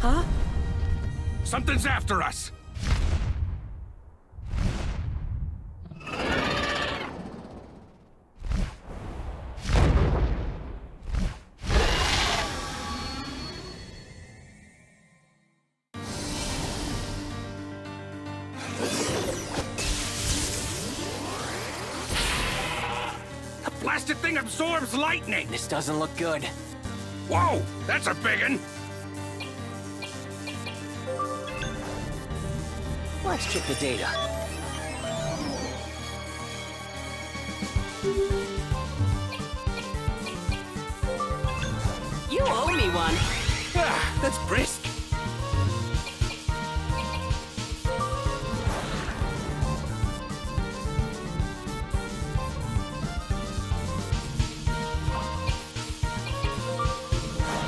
Huh? Something's after us! The blasted thing absorbs lightning! This doesn't look good. Whoa! That's a biggin'! Let's check the data. You owe me one. Ah, that's brisk!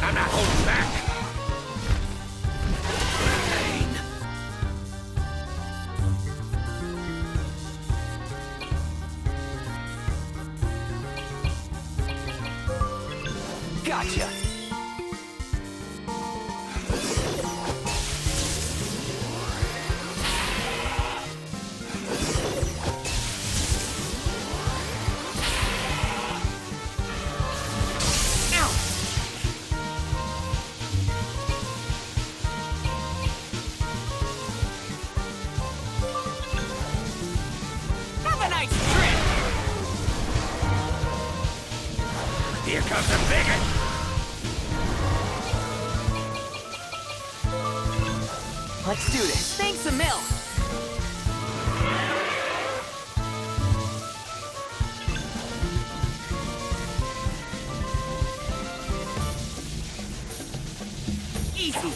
I'm not holding back! Pain. Gotcha! Have a nice trip. Here comes a bigot! Let's do this. Thanks a mil. Easy.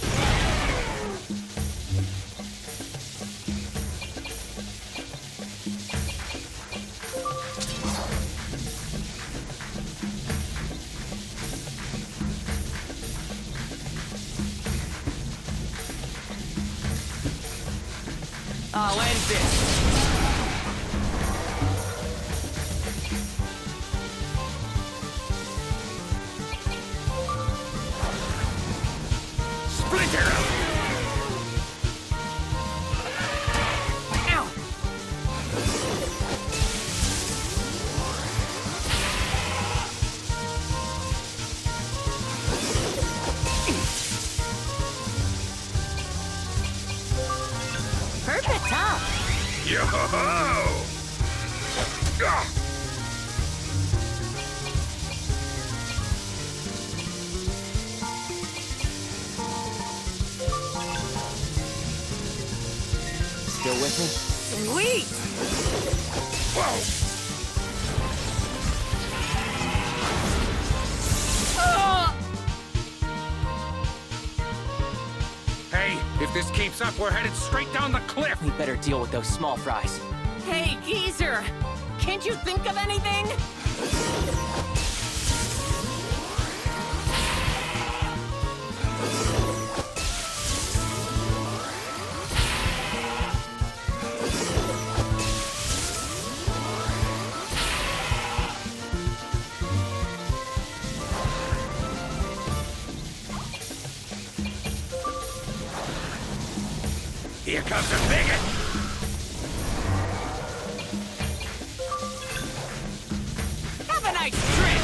I'll end this. Splinter! Ow. Perfect top. Yo-ho-ho! Ah! Still with me? Sweet. Whoa! Hey, if this keeps up, we're headed straight down the cliff! We better deal with those small fries. Hey, geezer. Can't you think of anything? Here comes a bigot! Have a nice trip.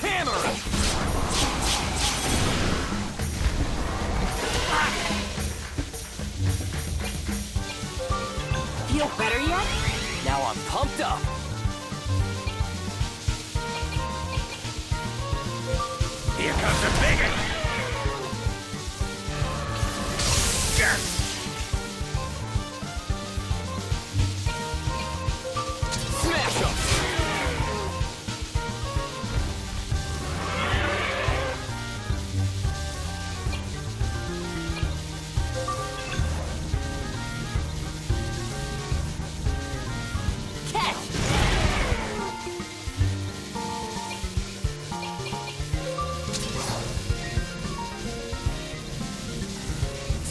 Hammer! Feel better yet? Now I'm pumped up. Here comes a bigot! Gah! Smash 'em! Catch.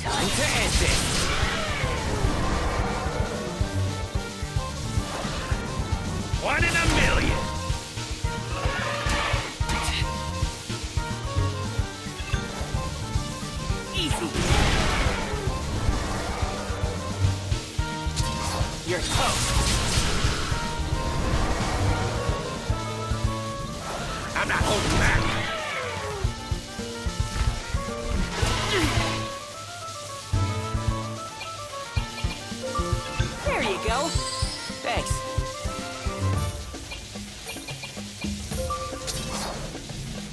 Time to end this. One in a million! Easy. You're toast. I'm not holding back. There you go. Thanks.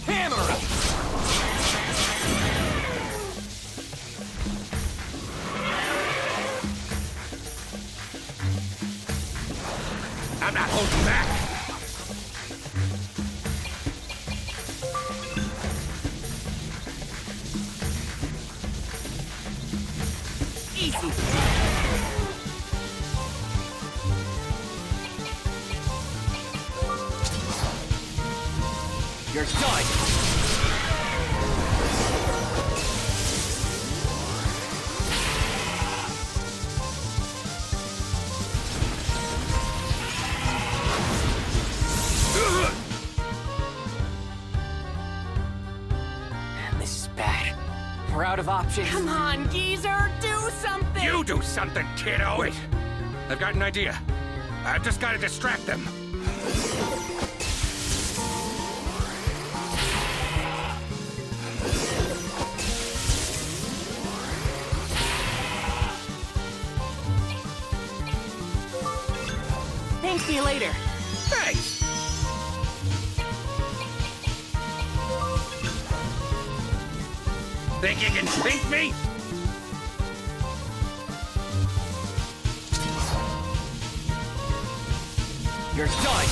Hammer up. I'm not holding back. Easy. You're done. This is bad. We're out of options. Come on, geezer, do something! You do something, kiddo! Wait, I've got an idea. I've just got to distract them. Thank me later. Thanks! Think you can beat me? You're done.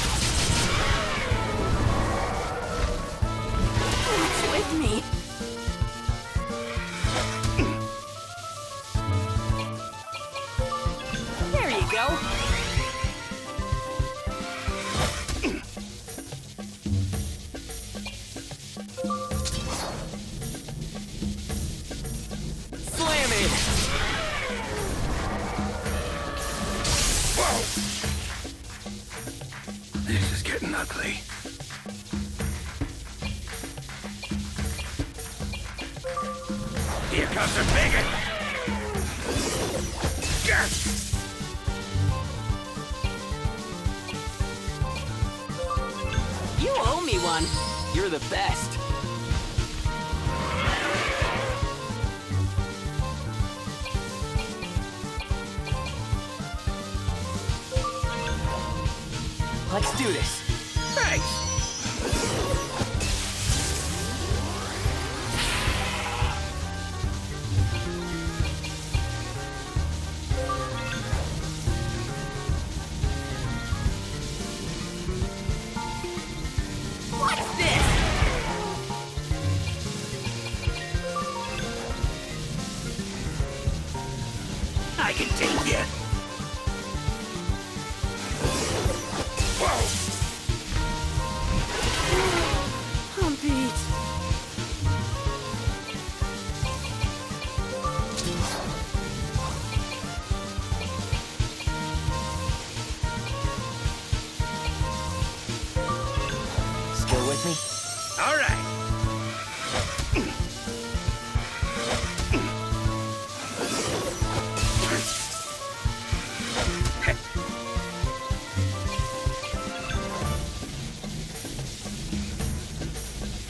What's with me? There you go. Slam it. Whoa! This is getting ugly. Here comes the bigot! Yes! You owe me one. You're the best. Let's do this. Thanks! What's this? I can take you! Whoa! I'm beat. Still with me? All right!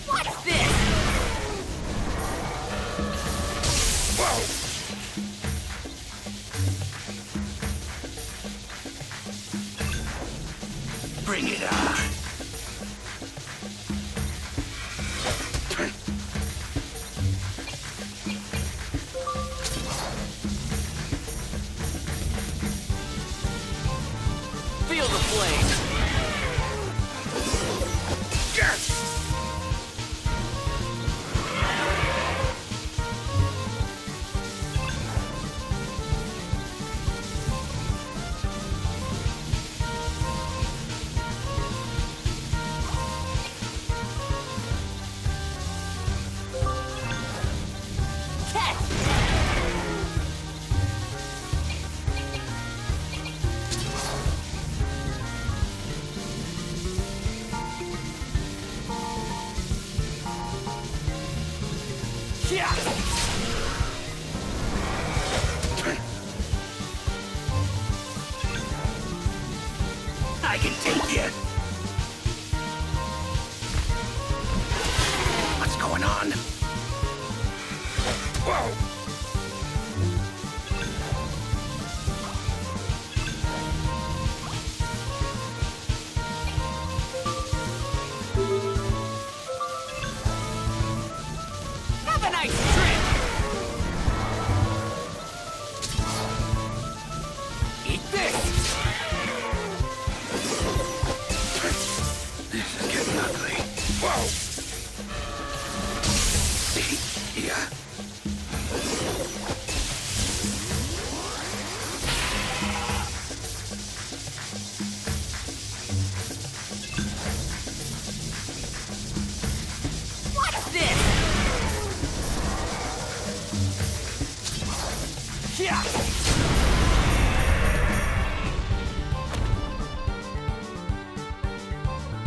What's this? Whoa! Bring it on! Feel the flame. Yes!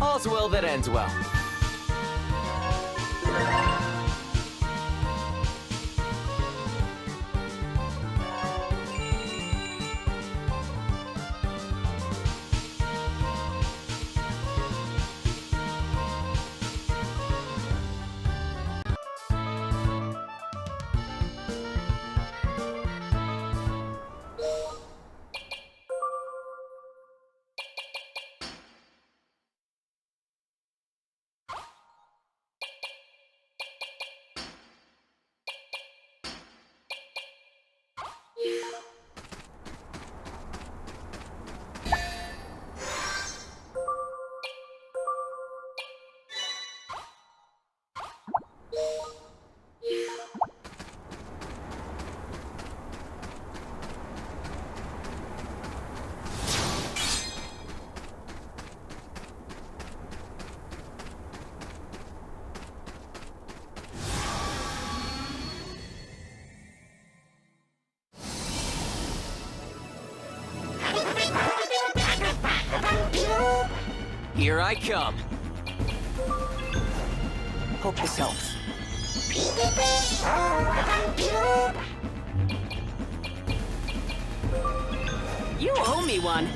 All's well that ends well. Here I come. Hope this helps. You owe me one.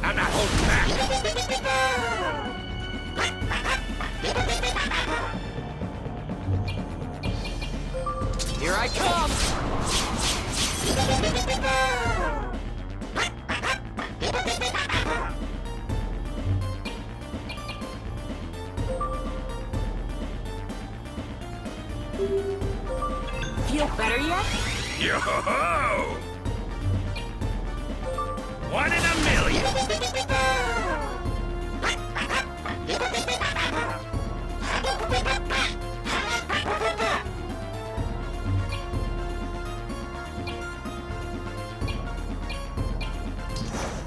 I'm not holding back. Here I come! Feel better yet? Yo-ho-ho! 1 in a million!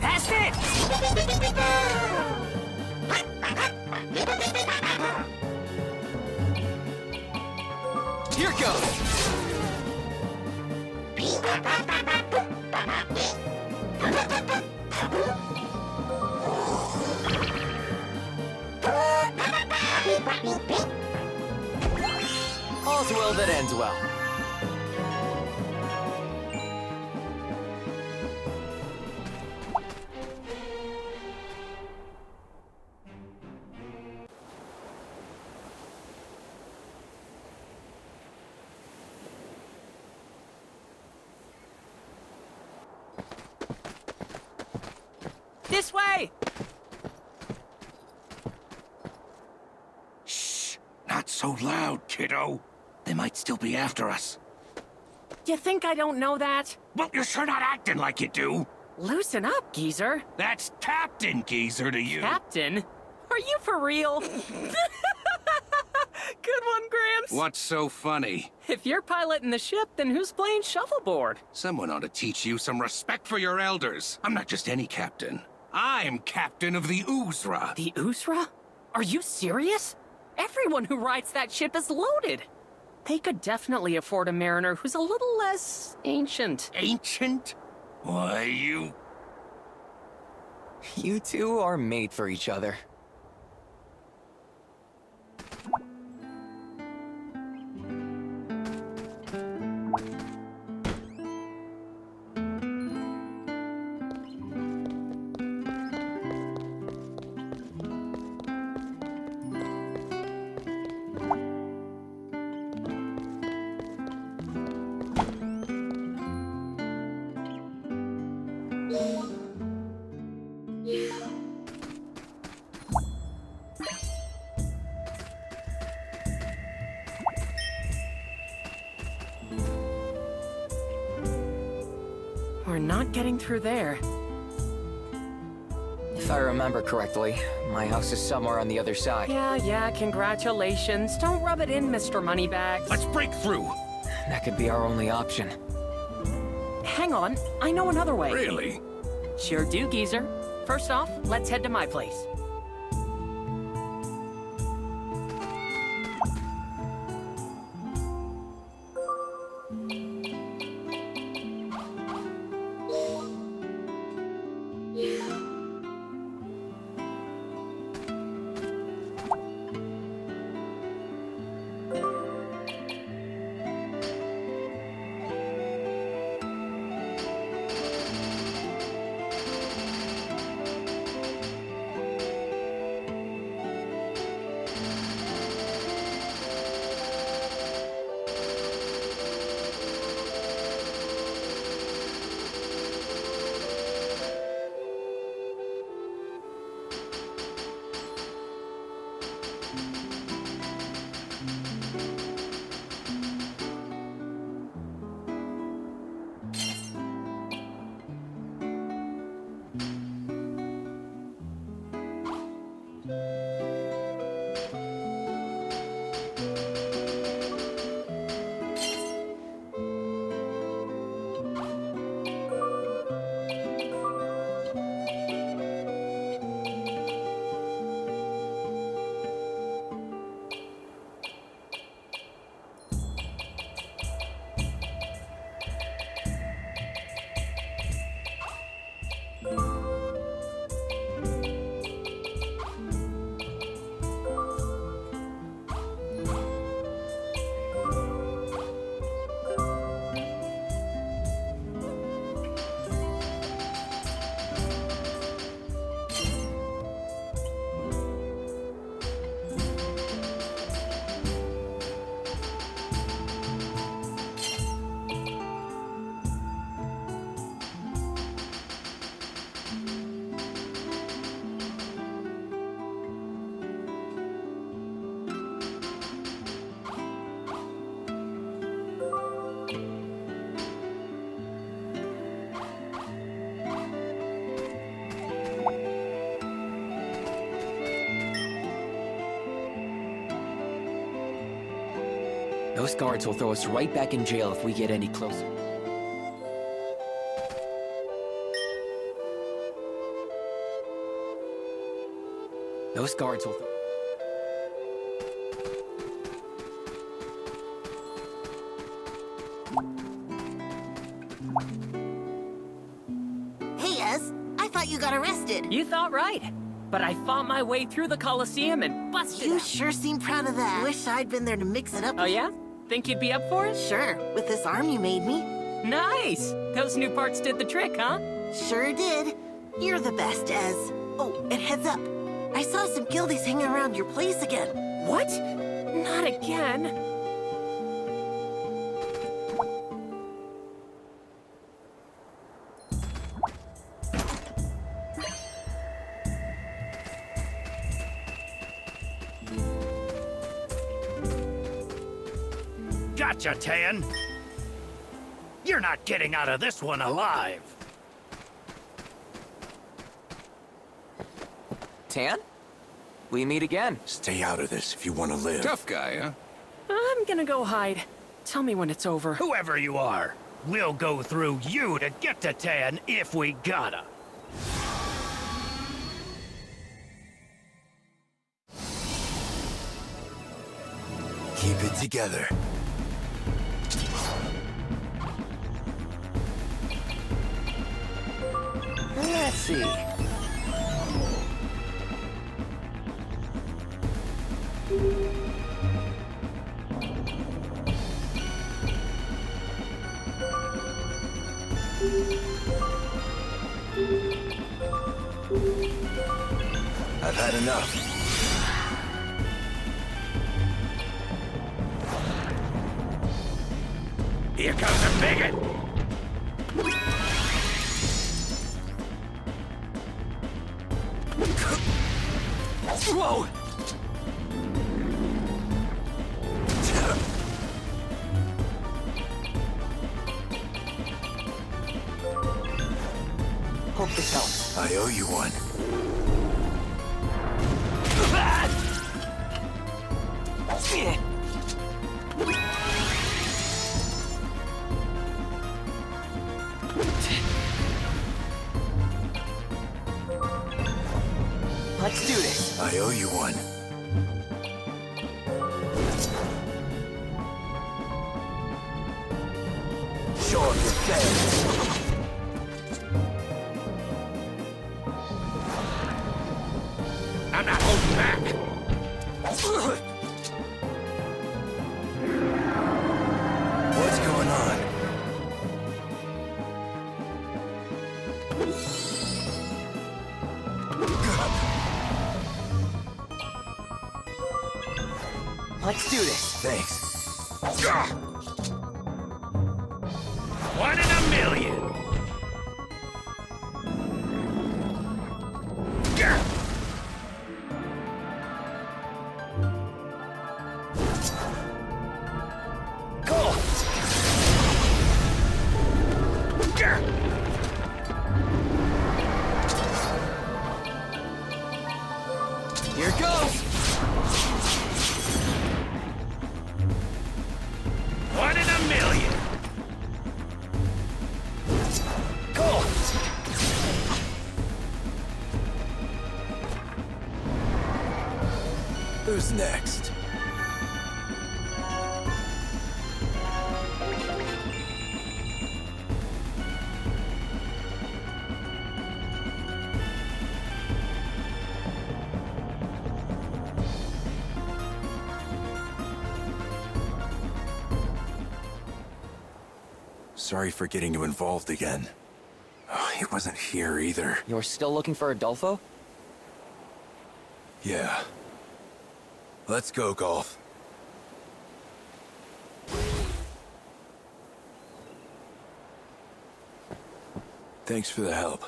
That's it! Here goes! All's well that ends well. This way! Shh! Not so loud, kiddo. They might still be after us. You think I don't know that? Well, you're sure not acting like you do. Loosen up, geezer. That's Captain Geezer to you. Captain? Are you for real? Good one, Gramps. What's so funny? If you're piloting the ship, then who's playing shuffleboard? Someone ought to teach you some respect for your elders. I'm not just any captain. I'm captain of the Uzra. The Uzra? Are you serious? Everyone who rides that ship is loaded. They could definitely afford a mariner who's a little less ancient. Ancient? Why, you... You two are made for each other. We're not getting through there. If I remember correctly, my house is somewhere on the other side. Yeah, congratulations. Don't rub it in, Mr. Moneybags. Let's break through. That could be our only option. Hang on, I know another way. Really? Sure do, geezer. First off, let's head to my place. Those guards will throw us right back in jail if we get any closer. Those guards will Hey, Ez. I thought you got arrested. You thought right. But I fought my way through the Colosseum and busted You out. sure seem proud of that. Wish I'd been there to mix it up. Oh yeah? Think you'd be up for it? Sure, with this arm you made me. Nice! Those new parts did the trick, huh? Sure did. You're the best, Ez. Oh, and heads up. I saw some guildies hanging around your place again. What? Not again. Gotcha, Tan. You're not getting out of this one alive. Tan? We meet again. Stay out of this if you want to live. Tough guy, huh? I'm gonna go hide. Tell me when it's over. Whoever you are, we'll go through you to get to Tan if we gotta. Keep it together. Let's see. I've had enough. Here comes a bigot! Whoa! Hope this helps. I owe you one. Let's do this. I owe you one. Show off your face. I'm not holding back. What's going on? Let's do this. Thanks. One in a million! Here goes. One in a million! Who's next? Sorry for getting you involved again. Oh, he wasn't here either. You're still looking for Adolfo? Yeah. Let's go, Golf. Thanks for the help.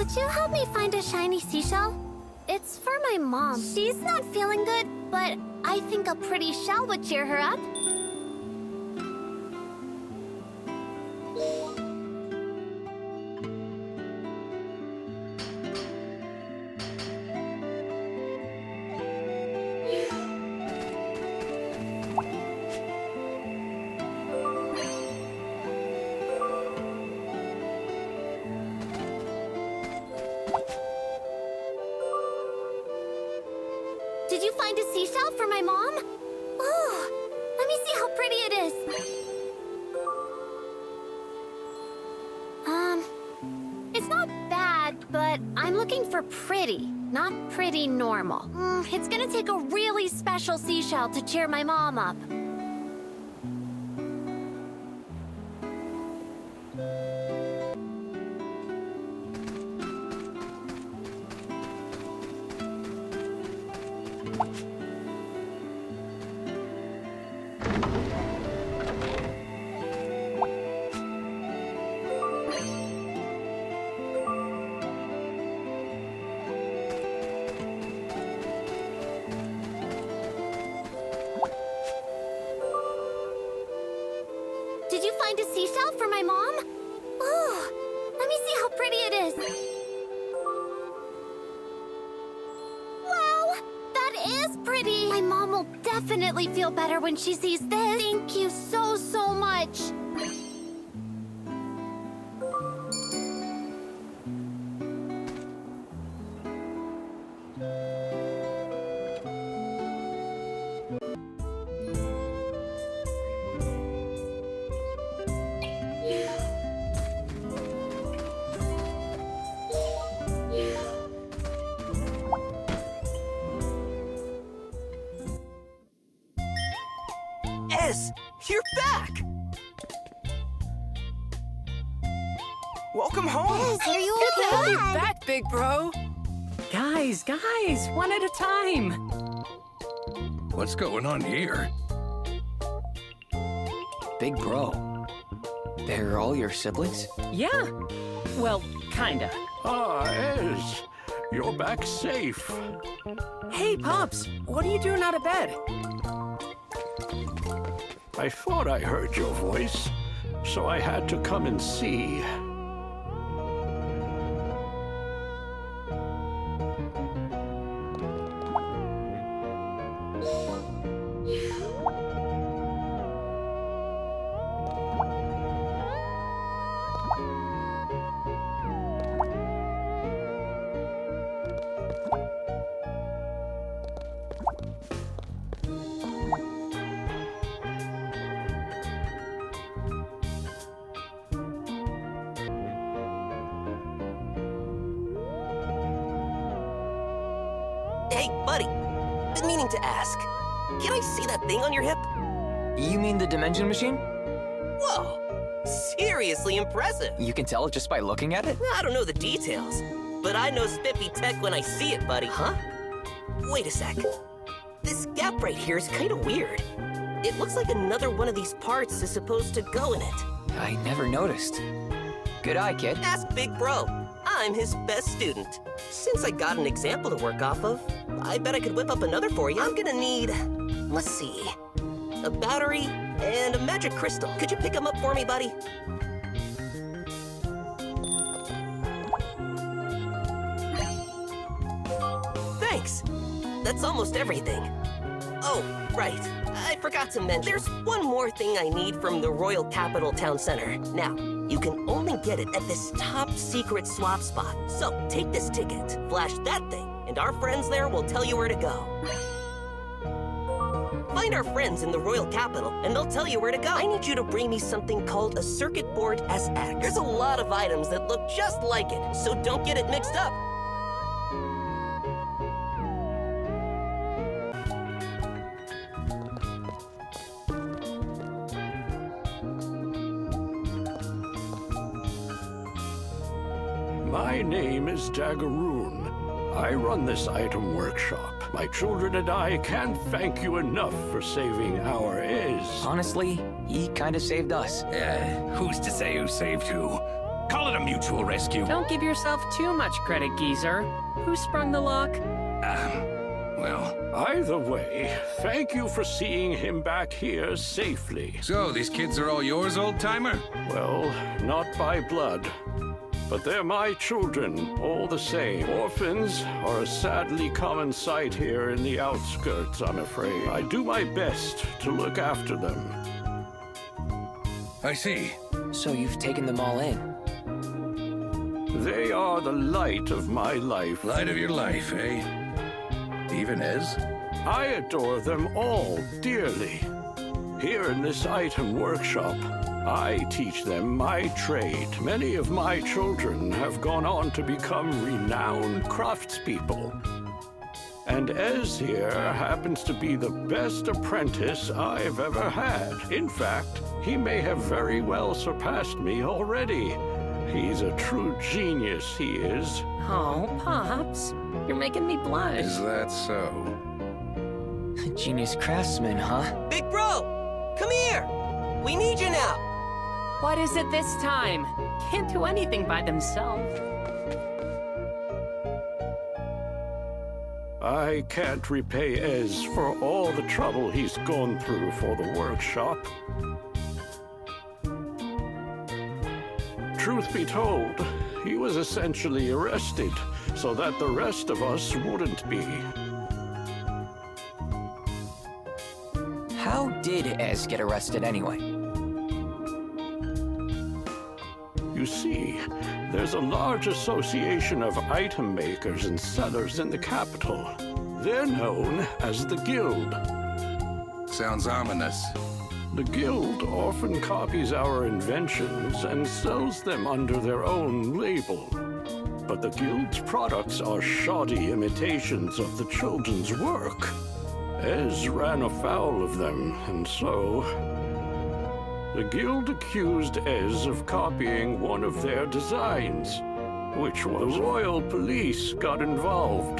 Could you help me find a shiny seashell? It's for my mom. She's not feeling good, but I think a pretty shell would cheer her up. Did you find a seashell for my mom? Oh, let me see how pretty it is. It's not bad, but I'm looking for pretty, not pretty normal. It's gonna take a really special seashell to cheer my mom up. Did you find a seashell for my mom? Oh, let me see how pretty it is. Wow, that is pretty. My mom will definitely feel better when she sees this. Thank you so, so much. Ez, you're back! Welcome home! Yes, are you Good to have you okay? back, big bro. Guys, one at a time. What's going on here? Big bro. They're all your siblings? Yeah, well, kinda. Ah, Ez. You're back safe. Hey, Pops, what are you doing out of bed? I thought I heard your voice, so I had to come and see. Hey, buddy. Been meaning to ask. Can I see that thing on your hip? You mean the dimension machine? Whoa! Seriously impressive. You can tell just by looking at it? I don't know the details, but I know spiffy tech when I see it, buddy. Huh? Wait a sec. This gap right here is kind of weird. It looks like another one of these parts is supposed to go in it. I never noticed. Good eye, kid. Ask Big Bro. I'm his best student. Since I got an example to work off of, I bet I could whip up another for you. I'm gonna need, let's see, a battery and a magic crystal. Could you pick them up for me, buddy? Thanks. That's almost everything. Oh, right. I forgot to mention, there's one more thing I need from the Royal Capital Town Center. Now, you can only get it at this top secret swap spot. So, take this ticket, flash that thing, and our friends there will tell you where to go. Find our friends in the Royal Capital, and they'll tell you where to go. I need you to bring me something called a circuit board SX. There's a lot of items that look just like it, so don't get it mixed up. My name is Daggeroon. I run this item workshop. My children and I can't thank you enough for saving our Ez. Honestly, he kind of saved us. Who's to say who saved who? Call it a mutual rescue. Don't give yourself too much credit, geezer. Who sprung the lock? Well... Either way, thank you for seeing him back here safely. So, these kids are all yours, old-timer? Well, not by blood. But they're my children, all the same. Orphans are a sadly common sight here in the outskirts, I'm afraid. I do my best to look after them. I see. So you've taken them all in? They are the light of my life. Light of your life, eh? Even Ez? I adore them all dearly. Here in this item workshop, I teach them my trade. Many of my children have gone on to become renowned craftspeople. And Ez here happens to be the best apprentice I've ever had. In fact, he may have very well surpassed me already. He's a true genius, he is. Oh, Pops. You're making me blush. Is that so? Genius craftsman, huh? Big bro! Come here! We need you now! What is it this time? Can't do anything by themselves. I can't repay Ez for all the trouble he's gone through for the workshop. Truth be told, he was essentially arrested so that the rest of us wouldn't be. How did Ez get arrested anyway? You see, there's a large association of item makers and sellers in the capital. They're known as the Guild. Sounds ominous. The Guild often copies our inventions and sells them under their own label. But the Guild's products are shoddy imitations of the children's work. Ez ran afoul of them, and so... the Guild accused Ez of copying one of their designs, which was... The Royal Police got involved,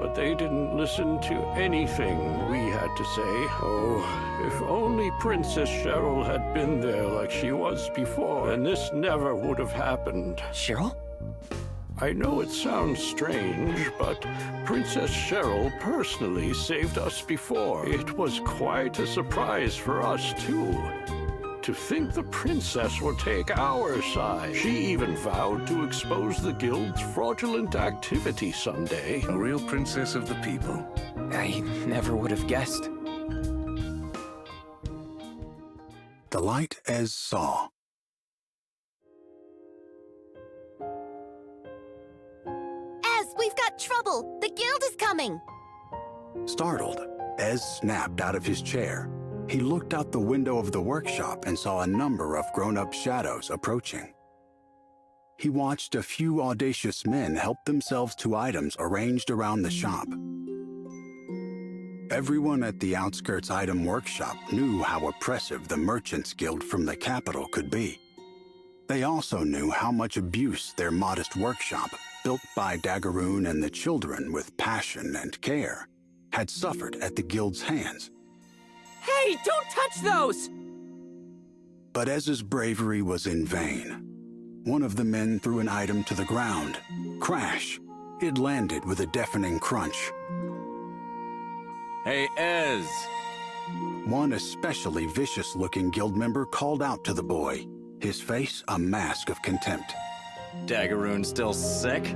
but they didn't listen to anything we had to say. Oh, if only Princess Cheryl had been there like she was before, then this never would have happened. Cheryl? I know it sounds strange, but Princess Cheryl personally saved us before. It was quite a surprise for us, too. To think the princess would take our side. She even vowed to expose the Guild's fraudulent activity someday. A real princess of the people. I never would have guessed. The light Ez saw. Ez, we've got trouble! The guild is coming! Startled, Ez snapped out of his chair. He looked out the window of the workshop and saw a number of grown-up shadows approaching. He watched a few audacious men help themselves to items arranged around the shop. Everyone at the Outskirts item workshop knew how oppressive the Merchants Guild from the capital could be. They also knew how much abuse their modest workshop, built by Daggeroon and the children with passion and care, had suffered at the Guild's hands. Hey, don't touch those! But Ez's bravery was in vain. One of the men threw an item to the ground. Crash! It landed with a deafening crunch. Hey, Ez! One especially vicious-looking guild member called out to the boy, his face a mask of contempt. Daggeroon still sick?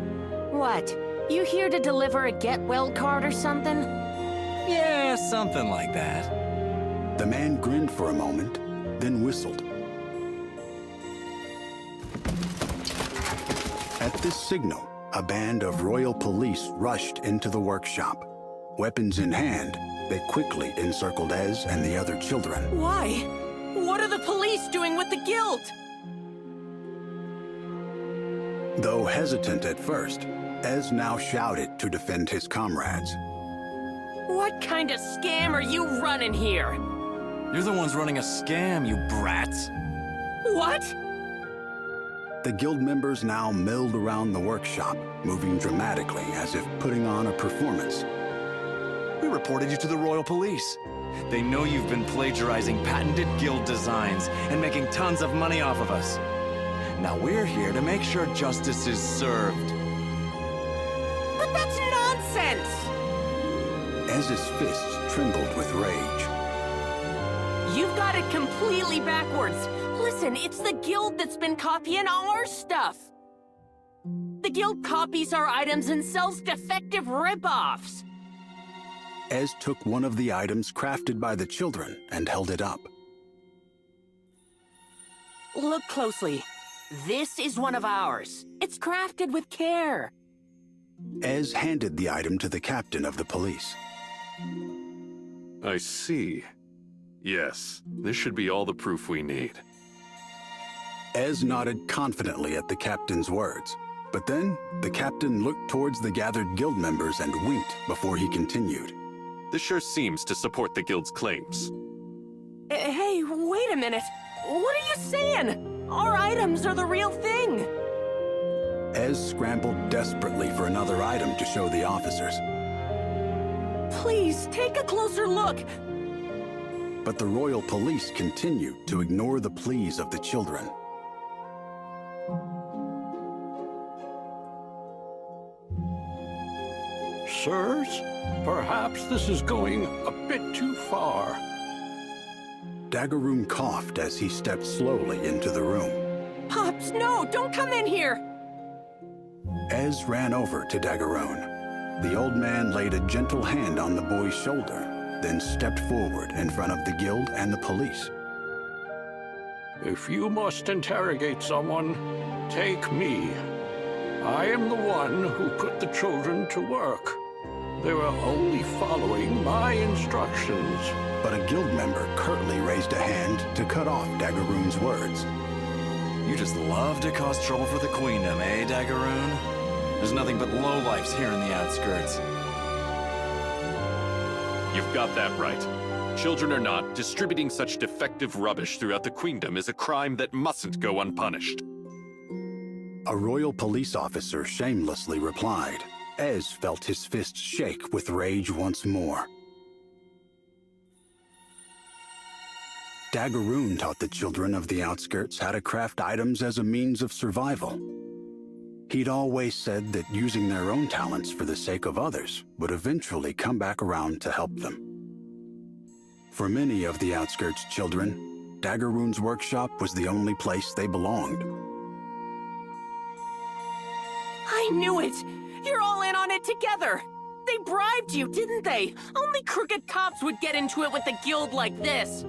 What? You here to deliver a get-well card or something? Yeah, something like that. The man grinned for a moment, then whistled. At this signal, a band of royal police rushed into the workshop. Weapons in hand, they quickly encircled Ez and the other children. Why? What are the police doing with the guild? Though hesitant at first, Ez now shouted to defend his comrades. What kind of scam are you running here? You're the ones running a scam, you brats. What? The guild members now milled around the workshop, moving dramatically as if putting on a performance. We reported you to the Royal Police. They know you've been plagiarizing patented guild designs and making tons of money off of us. Now we're here to make sure justice is served. But that's nonsense! Ez's fists trembled with rage. You've got it completely backwards. Listen, it's the guild that's been copying our stuff. The guild copies our items and sells defective rip-offs. Ez took one of the items crafted by the children and held it up. Look closely. This is one of ours. It's crafted with care. Ez handed the item to the captain of the police. I see. Yes, this should be all the proof we need. Ez nodded confidently at the captain's words, but then the captain looked towards the gathered guild members and winked before he continued. This sure seems to support the guild's claims. Hey, wait a minute. What are you saying? Our items are the real thing. Ez scrambled desperately for another item to show the officers. Please, take a closer look. But the royal police continued to ignore the pleas of the children. Sirs, perhaps this is going a bit too far. Daggeroon coughed as he stepped slowly into the room. Pops, no, don't come in here. Ez ran over to Daggeroon. The old man laid a gentle hand on the boy's shoulder, then stepped forward in front of the guild and the police. If you must interrogate someone, take me. I am the one who put the children to work. They were only following my instructions. But a guild member curtly raised a hand to cut off Daggeroon's words. You just love to cause trouble for the Queendom, eh, Daggeroon? There's nothing but lowlifes here in the Outskirts. You've got that right. Children or not, distributing such defective rubbish throughout the Queendom is a crime that mustn't go unpunished. A royal police officer shamelessly replied. Ez felt his fists shake with rage once more. Daggeroon taught the children of the Outskirts how to craft items as a means of survival. He'd always said that using their own talents for the sake of others would eventually come back around to help them. For many of the Outskirts children, Daggeroon's workshop was the only place they belonged. I knew it! You're all in on it together! They bribed you, didn't they? Only crooked cops would get into it with a guild like this.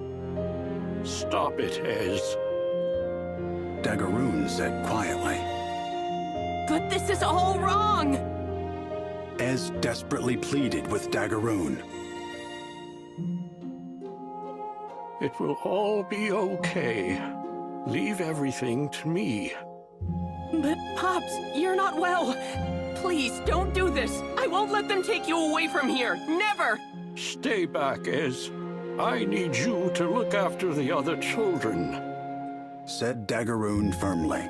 Stop it, Ez. Daggeroon said quietly. But this is all wrong! Ez desperately pleaded with Daggeroon. It will all be okay. Leave everything to me. But, Pops, you're not well. Please, don't do this. I won't let them take you away from here. Never! Stay back, Ez. I need you to look after the other children, said Daggeroon firmly.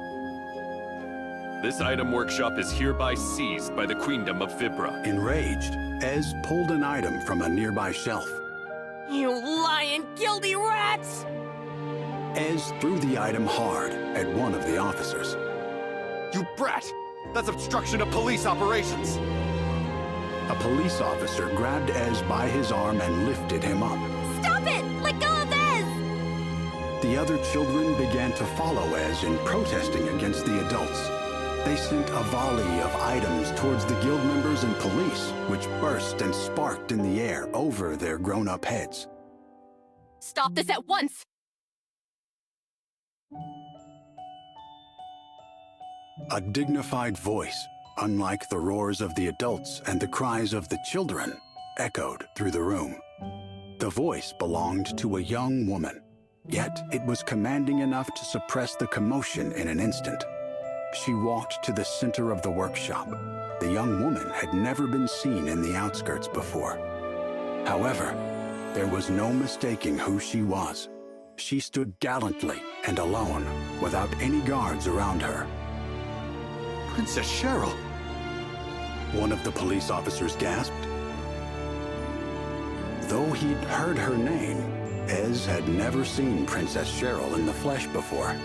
This item workshop is hereby seized by the Queendom of Vibra. Enraged, Ez pulled an item from a nearby shelf. You lying, guilty rats! Ez threw the item hard at one of the officers. You brat! That's obstruction of police operations! A police officer grabbed Ez by his arm and lifted him up. Stop it! Let go of Ez! The other children began to follow Ez in protesting against the adults. They sent a volley of items towards the guild members and police, which burst and sparked in the air over their grown-up heads. Stop this at once! A dignified voice, unlike the roars of the adults and the cries of the children, echoed through the room. The voice belonged to a young woman, yet it was commanding enough to suppress the commotion in an instant. She walked to the center of the workshop. The young woman had never been seen in the Outskirts before. However, there was no mistaking who she was. She stood gallantly and alone, without any guards around her. Princess Cheryl! One of the police officers gasped. Though he'd heard her name, Ez had never seen Princess Cheryl in the flesh before.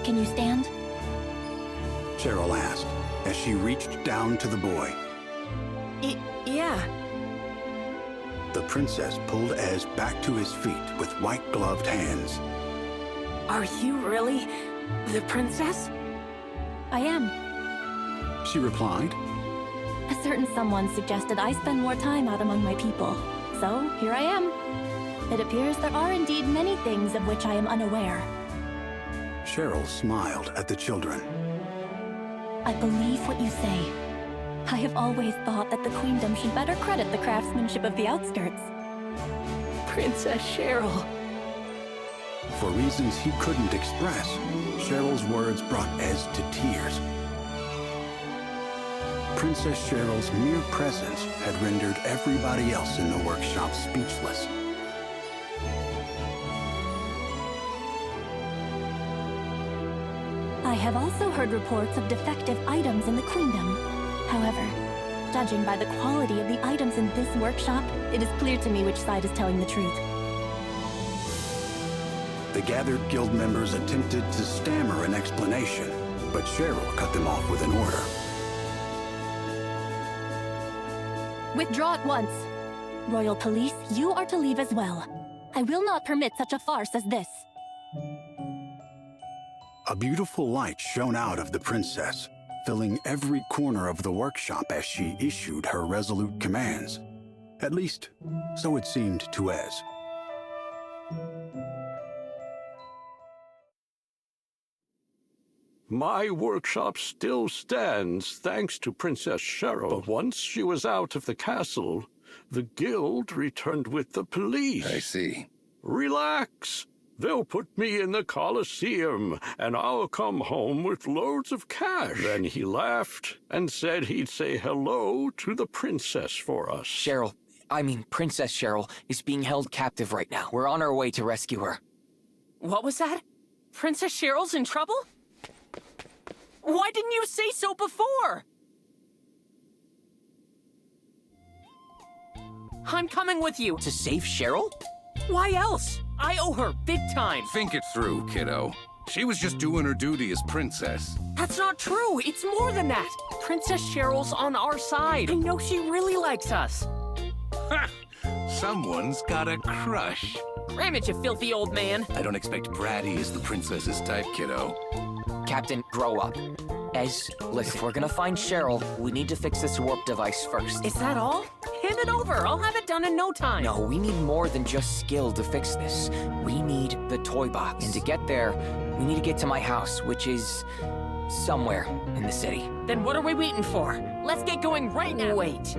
Can you stand? Cheryl asked as she reached down to the boy. Yeah. The princess pulled Ez back to his feet with white-gloved hands. Are you really the princess? I am. She replied. A certain someone suggested I spend more time out among my people. So, here I am. It appears there are indeed many things of which I am unaware. Cheryl smiled at the children. I believe what you say. I have always thought that the Queendom should better credit the craftsmanship of the Outskirts. Princess Cheryl. For reasons he couldn't express, Cheryl's words brought Ez to tears. Princess Cheryl's mere presence had rendered everybody else in the workshop speechless. I have also heard reports of defective items in the Queendom. However, judging by the quality of the items in this workshop, it is clear to me which side is telling the truth. The gathered guild members attempted to stammer an explanation, but Cheryl cut them off with an order. Withdraw at once. Royal Police, you are to leave as well. I will not permit such a farce as this. A beautiful light shone out of the princess, filling every corner of the workshop as she issued her resolute commands. At least, so it seemed to Ez. My workshop still stands thanks to Princess Cheryl. But once she was out of the castle, the guild returned with the police. I see. Relax. They'll put me in the Colosseum, and I'll come home with loads of cash. Then he laughed and said he'd say hello to the princess for us. Princess Cheryl is being held captive right now. We're on our way to rescue her. What was that? Princess Cheryl's in trouble? Why didn't you say so before? I'm coming with you. To save Cheryl? Why else? I owe her big time. Think it through, kiddo. She was just doing her duty as princess. That's not true. It's more than that. Princess Cheryl's on our side. I know she really likes us. Ha! Someone's got a crush. Ram it, you filthy old man. I don't expect bratty is the princess's type, kiddo. Captain, grow up. Ez, listen, if we're gonna find Cheryl, we need to fix this warp device first. Is that all? Hand it over. I'll have it done in no time. No, we need more than just skill to fix this. We need the toy box. And to get there, we need to get to my house, which is somewhere in the city. Then what are we waiting for? Let's get going right now. Wait.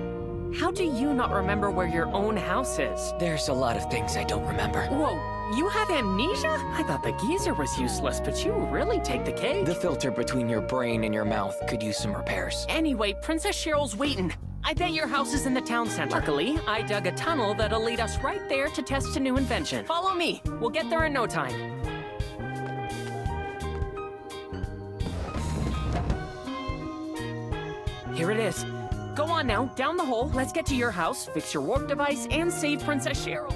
How do you not remember where your own house is? There's a lot of things I don't remember. Whoa, you have amnesia? I thought the geezer was useless, but you really take the cake. The filter between your brain and your mouth could use some repairs. Anyway, Princess Cheryl's waiting. I bet your house is in the town center. Luckily, I dug a tunnel that'll lead us right there to test a new invention. Follow me. We'll get there in no time. Here it is. Go on now, down the hole. Let's get to your house, fix your warp device, and save Princess Cheryl.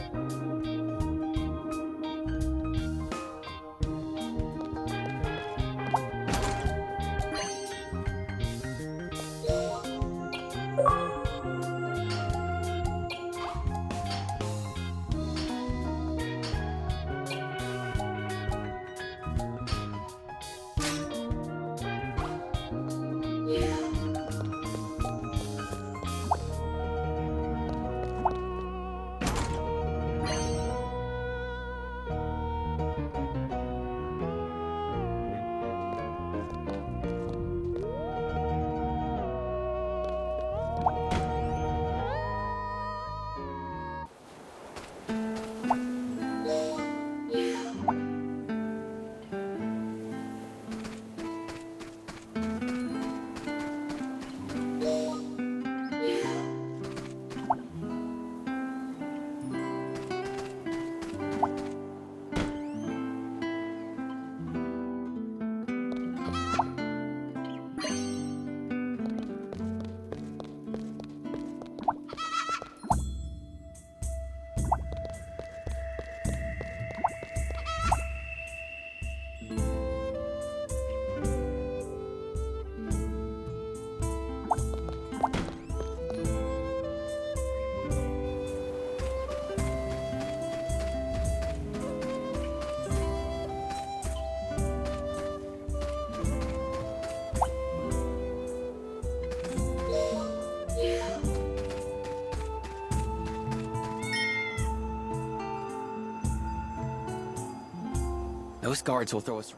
Those guards will throw us...